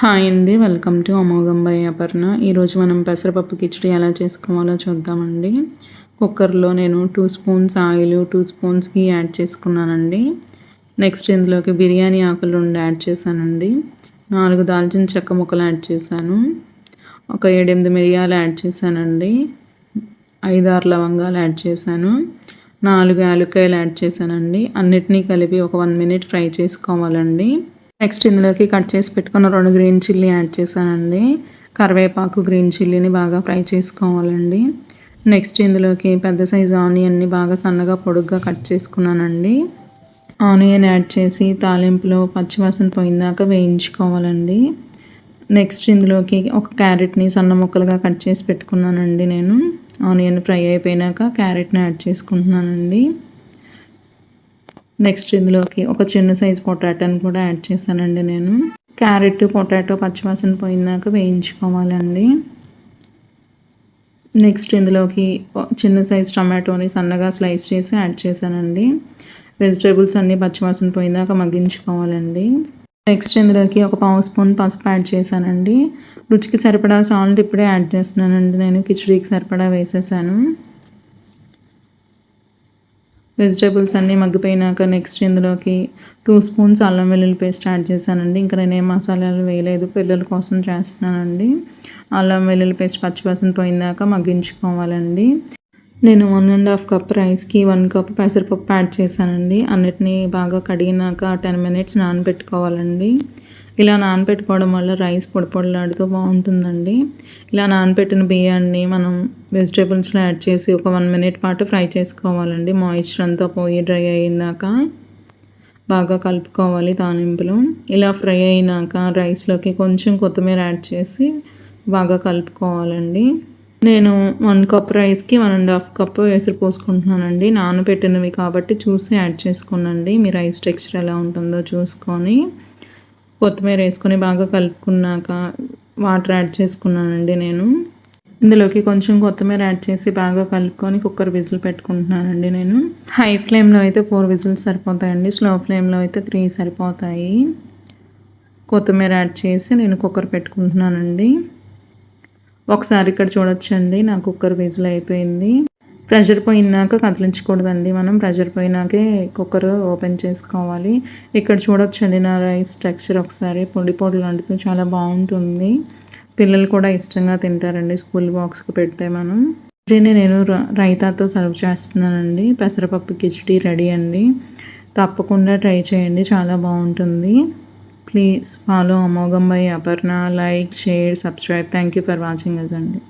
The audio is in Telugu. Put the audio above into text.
హాయ్ అండి. వెల్కమ్ టు అమోఘం బై అపర్ణ. ఈరోజు మనం పెసరపప్పు కిచిడి ఎలా చేసుకోవాలో చూద్దామండి. కుక్కర్లో నేను 2 స్పూన్స్ ఆయిల్, 2 స్పూన్స్ ఘీ యాడ్ చేసుకున్నానండి. నెక్స్ట్ ఇందులోకి బిర్యానీ ఆకులు 2 యాడ్ చేశానండి. 4 దాల్చిన చెక్క ముక్కలు యాడ్ చేశాను. ఒక 7-8 మిరియాలు యాడ్ చేశానండి. 5-6 లవంగాలు యాడ్ చేశాను. 4 యాలక్కాయలు యాడ్ చేశానండి. అన్నిటినీ కలిపి ఒక 1 మినిట్ ఫ్రై చేసుకోవాలండి. నెక్స్ట్ ఇందులోకి కట్ చేసి పెట్టుకున్న 2 గ్రీన్ చిల్లీ యాడ్ చేశానండి. కరివేపాకు, గ్రీన్ చిల్లీని బాగా ఫ్రై చేసుకోవాలండి. నెక్స్ట్ ఇందులోకి పెద్ద సైజు ఆనియన్ని బాగా సన్నగా పొడుగ్గా కట్ చేసుకున్నానండి. ఆనియన్ యాడ్ చేసి తాలింపులో పచ్చివాసన పోయిందాక వేయించుకోవాలండి. నెక్స్ట్ ఇందులోకి ఒక క్యారెట్ని సన్న ముక్కలుగా కట్ చేసి పెట్టుకున్నానండి. నేను ఆనియన్ ఫ్రై అయిపోయినాక క్యారెట్ని యాడ్ చేసుకుంటున్నానండి. నెక్స్ట్ ఇందులోకి ఒక చిన్న సైజ్ పొటాటోని కూడా యాడ్ చేశానండి. నేను క్యారెట్, పొటాటో పచ్చివాసన పోయినాక వేయించుకోవాలండి. నెక్స్ట్ ఇందులోకి చిన్న సైజ్ టమాటోని సన్నగా స్లైస్ చేసి యాడ్ చేశానండి. వెజిటేబుల్స్ అన్నీ పచ్చివాసన పోయినాక మగ్గించుకోవాలండి. నెక్స్ట్ ఇందులోకి ఒక 1/2 స్పూన్ పసుపు యాడ్ చేశానండి. రుచికి సరిపడా సాల్ట్ ఇప్పుడే యాడ్ చేస్తున్నానండి. నేను కిచిడీకి సరిపడా వేసేసాను. వెజిటేబుల్స్ అన్నీ మగ్గిపోయినాక నెక్స్ట్ ఇందులోకి 2 స్పూన్స్ అల్లం వెల్లుల్లి పేస్ట్ యాడ్ చేశానండి. ఇంకా నేనేం మసాలాలు వేయలేదు, పిల్లల కోసం చేస్తున్నానండి. అల్లం వెల్లుల్లి పేస్ట్ పచ్చివాసన పోయిందాక మగ్గించుకోవాలండి. నేను 1.5 కప్ రైస్కి 1 కప్ పెసరపప్పు యాడ్ చేశానండి. అన్నిటినీ బాగా కడిగినాక 10 మినిట్స్ నానబెట్టుకోవాలండి. ఇలా నానబెట్టుకోవడం వల్ల రైస్ పొడి పొడిలాడుతూ బాగుంటుందండి. ఇలా నానబెట్టిన బియ్యాన్ని మనం వెజిటేబుల్స్లో యాడ్ చేసి ఒక 1 మినిట్ పాటు ఫ్రై చేసుకోవాలండి. మాయిశ్చర్ అంతా పోయి డ్రై అయ్యిందాక బాగా కలుపుకోవాలి తాలింపులో. ఇలా ఫ్రై అయినాక రైస్లోకి కొంచెం కొత్తిమీర యాడ్ చేసి బాగా కలుపుకోవాలండి. నేను 1 కప్ రైస్కి 1.5 కప్ ఎసురు పోసుకుంటున్నానండి. నానబెట్టినవి కాబట్టి చూసి యాడ్ చేసుకోనండి. మీ రైస్ టెక్స్చర్ ఎలా ఉంటుందో చూసుకొని కొత్తిమీర వేసుకొని బాగా కలుపుకున్నాక వాటర్ యాడ్ చేసుకున్నానండి. నేను ఇందులోకి కొంచెం కొత్తిమీర యాడ్ చేసి బాగా కలుపుకొని కుక్కర్ విజిల్ పెట్టుకుంటున్నానండి. నేను హై ఫ్లేమ్లో అయితే 4 విజిల్స్ సరిపోతాయండి. స్లో ఫ్లేమ్లో అయితే 3 సరిపోతాయి. కొత్తిమీర యాడ్ చేసి నేను కుక్కర్ పెట్టుకుంటున్నానండి. ఒకసారి ఇక్కడ చూడొచ్చండి, నా కుక్కర్ విజిల్ అయిపోయింది. ప్రెషర్ పోయినాక కదిలించకూడదండి. మనం ప్రెషర్ పోయినాకే కుక్కర్ ఓపెన్ చేసుకోవాలి. ఇక్కడ చూడొచ్చండి నా రైస్ టెక్స్చర్ ఒకసారి పొడి పొడి లాంటిది చాలా బాగుంటుంది. పిల్లలు కూడా ఇష్టంగా తింటారండి స్కూల్ బాక్స్కి పెడితే. మనం దీన్ని నేను రైతాతో సర్వ్ చేస్తున్నానండి. పెసరపప్పు కిచిడి రెడీ అండి. తప్పకుండా ట్రై చేయండి, చాలా బాగుంటుంది. ప్లీజ్ ఫాలో అమోఘం by Aparna. Like, share, subscribe. Thank you for watching us అండి.